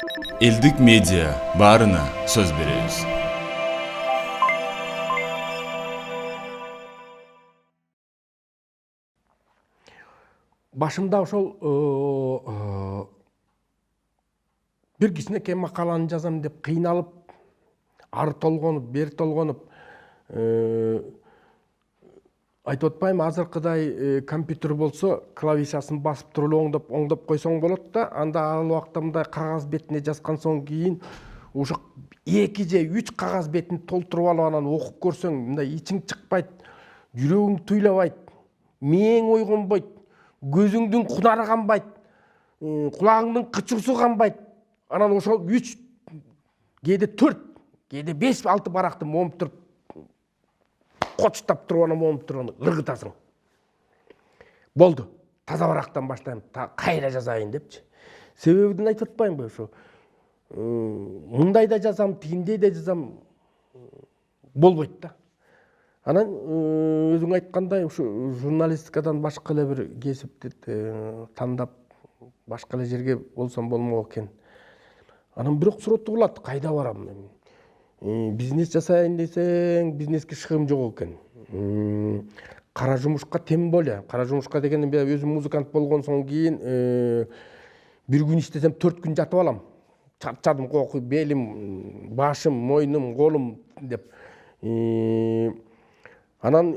Элдик медиа баарына сөз беребиз. Башымда ошол бир кичинекей макаланы жазам деп кыйналып, ары толгонуп, бери толгонуп, айтып атпайбы, азыркыдай компьютер болсо клавишасын басып туруп оңдоп койсоң болот да, анда ал убакта мындай кагаз бетине жазган соң кийин ошо 2 же 3 кагаз бетин толтуруп алып анан окуп көрсөң, мындай ичиң чыкпайт, жүрөгүң туйлабайт, мээң ойгонбойт, көзүңдүн кунары канбайт, кулагыңдын кычуусу канбайт. Анан ошол 3, кээде 4, кээде 5-6 баракты момуптуруп кочтоп туруп анан момуптуруп ыргытасың. Болду, таза барактан баштайм, кайра жазайын депчи. Себебин айтып атпаймынбы, ошо мындай да жазам, тигиндей да жазам, болбойт да. Анан өзүң айткандай, ушу журналистикадан башка эле бир кесипти тандап, башка эле жерге болсом болмок экен. Анан бирок суроотту кылат, кайда барам мен? Бизнес жасайын десең, бизнеске шыгым жок экен. Кара жумушка тем более. Кара жумушка деген мен өзүм музыкант болгон соң кийин бир күн иштесем 4 күн жатып алам. Чарчадым, кокуй, белим, башым, мойнум, колум деп. Анан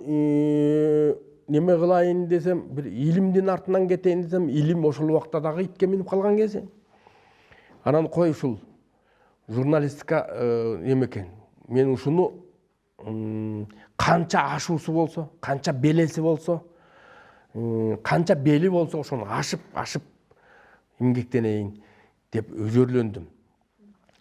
неме кылайын десем, бир илимдин артынан кетейин десем, илим ошол убакта дагы итке минип калган кези. Анан кой ушул журналистика неме экен. Мен ушуну канча ашуусу болсо, канча белеси болсо, канча бели болсо ошону ашып эмгектенейин деп өзөрлөндүм.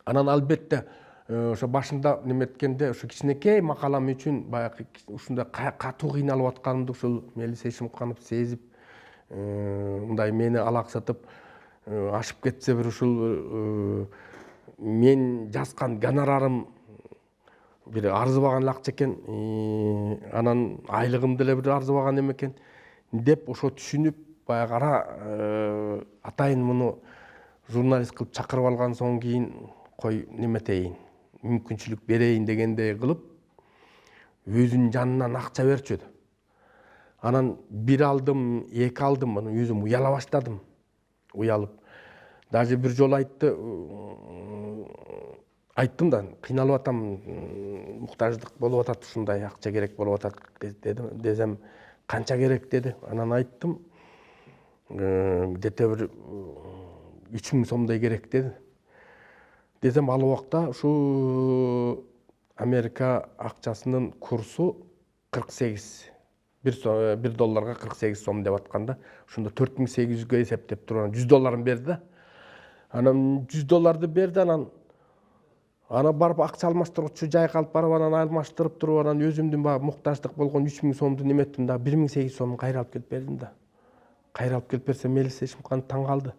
Анан албетте ошо башында неметкенде ошо кичинекей макалам үчүн баягы ушундай катуу кыйналып атканымды ушул Мелис Эшимканов сезип, мындай мени алаксатып ашып кетсе бир ушул мен жазган гонорарым бир арзыбаган акча экен, анан айлыгым деле бир арзыбаган эме экен деп ошо түшүнүп, баягы ара атайын муну журналист кылып чакырып алган соң кийин кой неметейин, мүмкүнчүлүк берейин дегендей кылып өзүнүн жанынан акча берчү. Анан 1 алдым, 2 алдым, анан өзүм уяла баштадым. Уялып. Даже бир жолу айттым да, кыйналып атам, муктаждык болуп атат, ушундай акча керек болуп атат десем, канча керек деди. Анан айттым, где-то бир 3000 сомдой керек деди. Десем, ал убакта ушу Америка акчасынын курсу 48. 1 долларга 48 сом деп атканда, ошондо 4800гө эсептеп туруп, $100 берди да. Анан $100 берди, анан барып акча алмаштыргычу жайга алып барып, анан алмаштырып туруп, анан өзүмдүн баягы муктаждык болгон 3000 сомду неметтим да, 1800 сомун кайра алып келип бердим да. Кайра алып келип берсем, Мелис Эшимканов таң калды.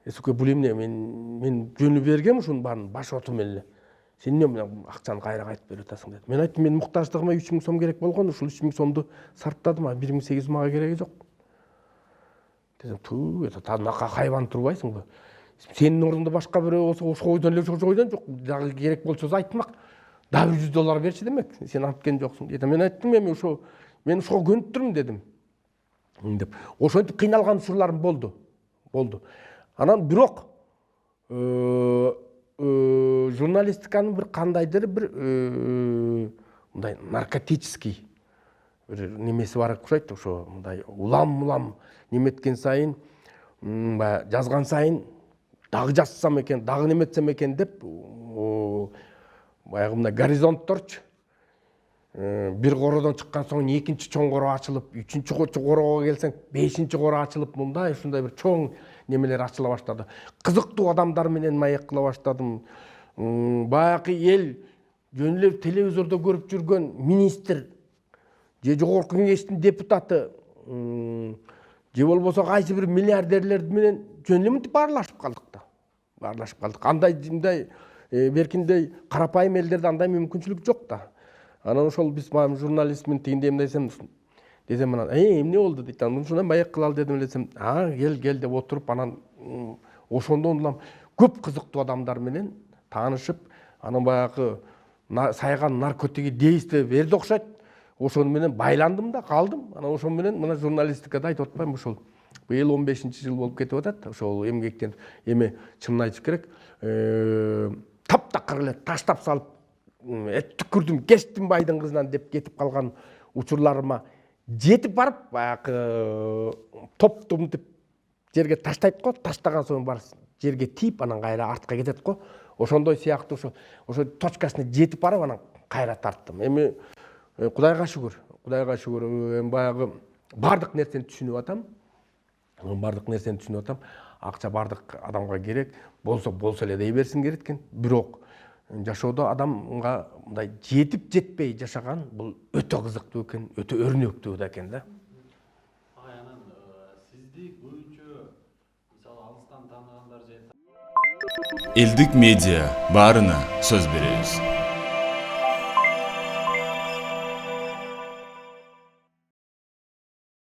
Эсуке, бул эмне, мен жөнү бергем ушунун баарын баш отум эле. Сен эмне акчаны кайра кайтып берип атасың деди. Мен айттым, мен муктаждыгыма 3000 сом керек болгон, ушул 3000 сомду сарптадым, 1800 мага кереги жок. Десем, танака хайбан турбайсыңбы? Сенин ордуңда башка бирөө болсо ошол ойдон эле ойдон жок, дагы керек болсо айтмак. Дагы $100 берчи демек, сен анткен жоксуң деди. Мен айттым, мен ошого көнүп турмун дедим. Деп, ошентип кыйналган учурларым болду. Анан бирок журналистиканын бир кандайдыр бир мындай наркотический бир немеси бар окшойт. Ошо мындай улам неметкен сайын, баягы жазган сайын дагы жазсам экен, дагы неметсем экен деп, баягы мындай горизонтторчу. Бир короодон чыккан соң экинчи чоң короо ачылып, үчүнчү короого келсең 5-чи короо ачылып, ушундай бир чоң немелер ачыла баштады. Кызыктуу адамдар менен маек кыла баштадым. Баягы эл жөн эле телевизордо көрүп жүргөн министр, же жогорку кеңештин депутаты, же болбосо кайсы бир миллиардерлер менен жөн эле мынтип баарлашып калдык. Андай беркиндей карапайым элдерде андай мүмкүнчүлүк жок да. Анан ошол биз журналистмин тигиндей десем, анан эмне болду дейт. Анан ушундай маек кылалы дедим десем, кел деп отуруп, анан ошондон улам көп кызыктуу адамдар менен таанышып, анан баягы сайган наркотики действие берди окшойт. Ошону менен байландым да калдым. Анан ошо менен мына журналистикада айтып атпаймынбы ушул. Быйыл 15-жыл болуп кетип атат. Ошол эмгектен эми чынын айтыш керек. Таптакыр эле таштап салып, түкүрдүм, кечтим байдын кызынан деп кетип калган учурларыма жетип барып, баягы топтум деп жерге таштайт го. Таштаган соң бар жерге тийип, анан кайра артка кетет го. Ошондой сыяктуу ошо точкасына жетип барып, анан кайра тарттым. Эми Кудайга шүгүр, эми баягы бардык нерсени түшүнүп атам. Акча бардык адамга керек, болсо эле дей берсин керек экен. Бирок жашоодо адамга мындай жетип жетпей жашаган бул өтө кызыктуу экен, өтө өрнөктүү да экен да. Анан сизди көбүнчө мисалы алыстан тааныгандар же Элдик медиа баарына сөз беребиз.